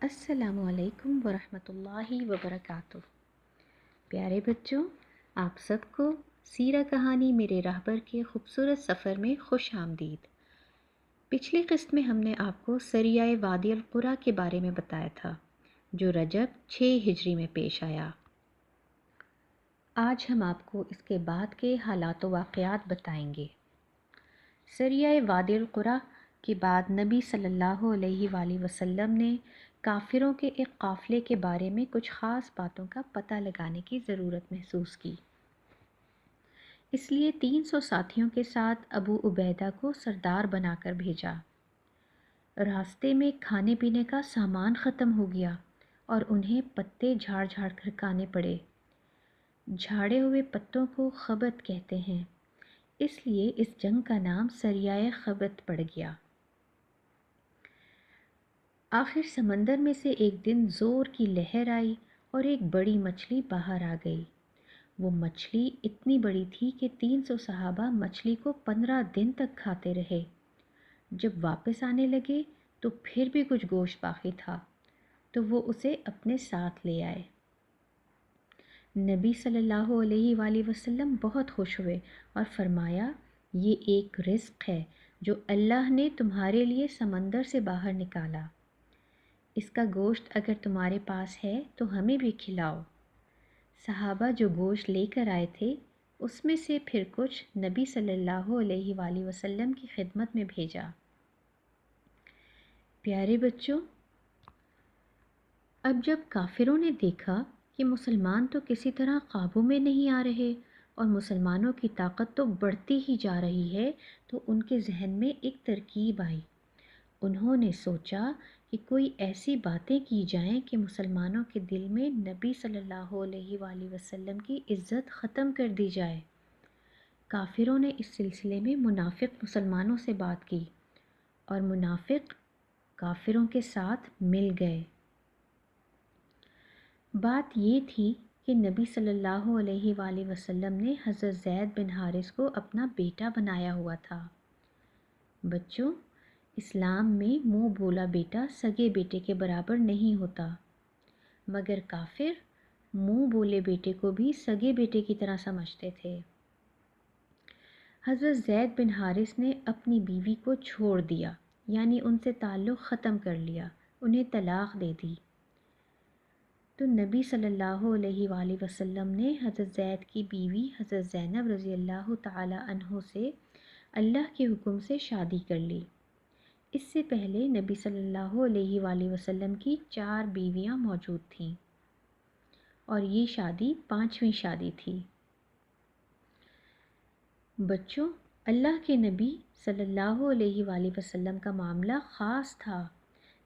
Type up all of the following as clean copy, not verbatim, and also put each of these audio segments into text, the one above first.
السلام علیکم ورحمۃ اللہ وبرکاتہ۔ پیارے بچوں، آپ سب کو سیرہ کہانی میرے راہبر کے خوبصورت سفر میں خوش آمدید۔ پچھلی قسط میں ہم نے آپ کو سریہ وادی القریٰ کے بارے میں بتایا تھا، جو رجب 6 ہجری میں پیش آیا۔ آج ہم آپ کو اس کے بعد کے حالات و واقعات بتائیں گے۔ سریہ وادی القریٰ کے بعد نبی صلی اللہ علیہ وآلہ وسلم نے کافروں کے ایک قافلے کے بارے میں کچھ خاص باتوں کا پتہ لگانے کی ضرورت محسوس کی۔ اس لیے 300 ساتھیوں کے ساتھ ابو عبیدہ کو سردار بنا کر بھیجا۔ راستے میں کھانے پینے کا سامان ختم ہو گیا اور انہیں پتے جھاڑ جھاڑ کر کھانے پڑے۔ جھاڑے ہوئے پتوں کو خبط کہتے ہیں، اس لیے اس جنگ کا نام سریہ خبط پڑ گیا۔ آخر سمندر میں سے ایک دن زور کی لہر آئی اور ایک بڑی مچھلی باہر آ گئی۔ وہ مچھلی اتنی بڑی تھی کہ 300 صحابہ مچھلی کو 15 دن تک کھاتے رہے۔ جب واپس آنے لگے تو پھر بھی کچھ گوشت باقی تھا، تو وہ اسے اپنے ساتھ لے آئے۔ نبی صلی اللہ علیہ وآلہ وسلم بہت خوش ہوئے اور فرمایا، یہ ایک رزق ہے جو اللہ نے تمہارے لیے سمندر سے باہر نکالا۔ اس کا گوشت اگر تمہارے پاس ہے تو ہمیں بھی کھلاؤ۔ صحابہ جو گوشت لے کر آئے تھے اس میں سے پھر کچھ نبی صلی اللہ علیہ وآلہ وسلم کی خدمت میں بھیجا۔ پیارے بچوں، اب جب کافروں نے دیکھا کہ مسلمان تو کسی طرح قابو میں نہیں آ رہے اور مسلمانوں کی طاقت تو بڑھتی ہی جا رہی ہے، تو ان کے ذہن میں ایک ترکیب آئی۔ انہوں نے سوچا کہ کوئی ایسی باتیں کی جائیں کہ مسلمانوں کے دل میں نبی صلی اللہ علیہ وآلہ وسلم کی عزت ختم کر دی جائے۔ کافروں نے اس سلسلے میں منافق مسلمانوں سے بات کی اور منافق کافروں کے ساتھ مل گئے۔ بات یہ تھی کہ نبی صلی اللہ علیہ وآلہ وسلم نے حضرت زید بن حارث کو اپنا بیٹا بنایا ہوا تھا۔ بچوں، اسلام میں منہ بولا بیٹا سگے بیٹے کے برابر نہیں ہوتا، مگر کافر منہ بولے بیٹے کو بھی سگے بیٹے کی طرح سمجھتے تھے۔ حضرت زید بن حارث نے اپنی بیوی کو چھوڑ دیا، یعنی ان سے تعلق ختم کر لیا، انہیں طلاق دے دی۔ تو نبی صلی اللہ علیہ وآلہ وسلم نے حضرت زید کی بیوی حضرت زینب رضی اللہ تعالی عنہ سے اللہ کے حکم سے شادی کر لی۔ اس سے پہلے نبی صلی اللہ علیہ وآلہ وسلم کی 4 بیویاں موجود تھیں اور یہ شادی 5ویں شادی تھی۔ بچوں، اللہ کے نبی صلی اللہ علیہ وآلہ وسلم کا معاملہ خاص تھا۔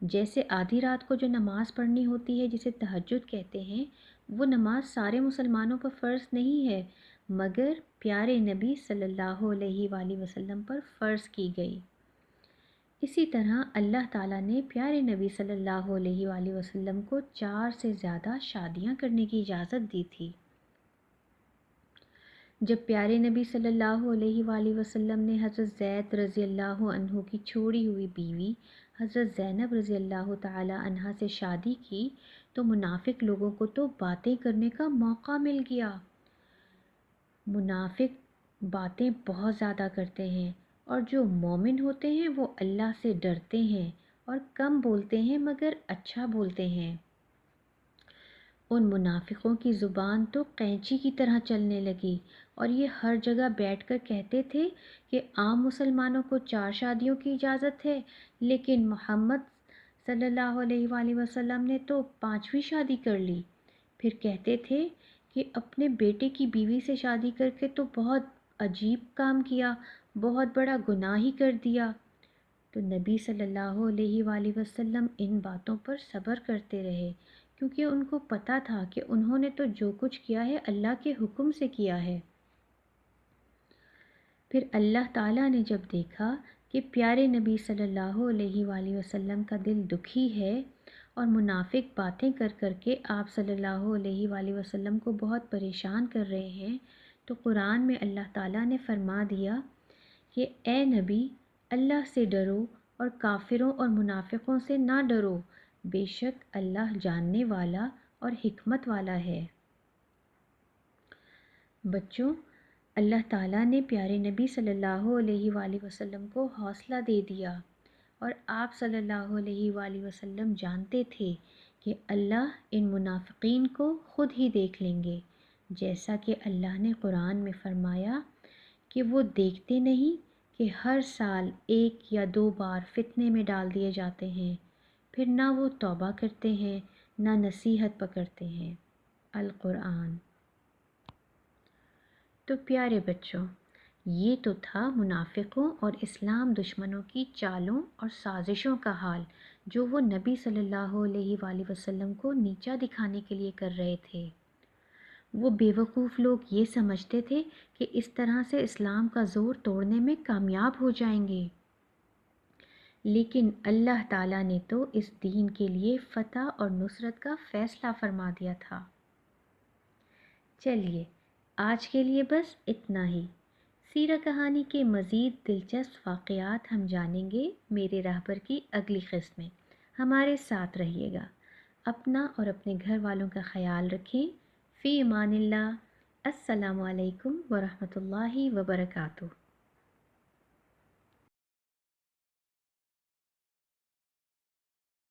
جیسے آدھی رات کو جو نماز پڑھنی ہوتی ہے جسے تہجد کہتے ہیں، وہ نماز سارے مسلمانوں پر فرض نہیں ہے، مگر پیارے نبی صلی اللہ علیہ وآلہ وسلم پر فرض کی گئی۔ اسی طرح اللہ تعالیٰ نے پیارے نبی صلی اللہ علیہ وآلہ وسلم کو 4 سے زیادہ شادیاں کرنے کی اجازت دی تھی۔ جب پیارے نبی صلی اللہ علیہ وآلہ وسلم نے حضرت زید رضی اللہ عنہ کی چھوڑی ہوئی بیوی حضرت زینب رضی اللہ تعالی عنہا سے شادی کی تو منافق لوگوں کو تو باتیں کرنے کا موقع مل گیا۔ منافق باتیں بہت زیادہ کرتے ہیں، اور جو مومن ہوتے ہیں وہ اللہ سے ڈرتے ہیں اور کم بولتے ہیں مگر اچھا بولتے ہیں۔ ان منافقوں کی زبان تو قینچی کی طرح چلنے لگی اور یہ ہر جگہ بیٹھ کر کہتے تھے کہ عام مسلمانوں کو 4 شادیوں کی اجازت ہے، لیکن محمد صلی اللہ علیہ وآلہ وسلم نے تو 5ویں شادی کر لی۔ پھر کہتے تھے کہ اپنے بیٹے کی بیوی سے شادی کر کے تو بہت عجیب کام کیا، بہت بڑا گناہ ہی کر دیا۔ تو نبی صلی اللہ علیہ وآلہ وسلم ان باتوں پر صبر کرتے رہے، کیونکہ ان کو پتہ تھا کہ انہوں نے تو جو کچھ کیا ہے اللہ کے حکم سے کیا ہے۔ پھر اللہ تعالیٰ نے جب دیکھا کہ پیارے نبی صلی اللہ علیہ وآلہ وسلم کا دل دکھی ہے اور منافق باتیں کر کر کے آپ صلی اللہ علیہ وآلہ وسلم کو بہت پریشان کر رہے ہیں، تو قرآن میں اللہ تعالیٰ نے فرما دیا کہ اے نبی، اللہ سے ڈرو اور کافروں اور منافقوں سے نہ ڈرو، بے شک اللہ جاننے والا اور حکمت والا ہے۔ بچوں، اللہ تعالیٰ نے پیارے نبی صلی اللہ علیہ وآلہ وسلم کو حوصلہ دے دیا، اور آپ صلی اللہ علیہ وآلہ وسلم جانتے تھے کہ اللہ ان منافقین کو خود ہی دیکھ لیں گے، جیسا کہ اللہ نے قرآن میں فرمایا کہ وہ دیکھتے نہیں کہ ہر سال 1 یا 2 بار فتنے میں ڈال دیے جاتے ہیں، پھر نہ وہ توبہ کرتے ہیں نہ نصیحت پکڑتے ہیں۔ القرآن۔ تو پیارے بچوں، یہ تو تھا منافقوں اور اسلام دشمنوں کی چالوں اور سازشوں کا حال، جو وہ نبی صلی اللہ علیہ وآلہ وسلم کو نیچا دکھانے کے لیے کر رہے تھے۔ وہ بیوقوف لوگ یہ سمجھتے تھے کہ اس طرح سے اسلام کا زور توڑنے میں کامیاب ہو جائیں گے، لیکن اللہ تعالیٰ نے تو اس دین کے لیے فتح اور نصرت کا فیصلہ فرما دیا تھا۔ چلیے، آج کے لیے بس اتنا ہی۔ سیرہ کہانی کے مزید دلچسپ واقعات ہم جانیں گے میرے رہبر کی اگلی قسط میں۔ ہمارے ساتھ رہیے گا۔ اپنا اور اپنے گھر والوں کا خیال رکھیں۔ فی امان اللہ۔ السلام علیکم ورحمۃ اللہ وبرکاتہ۔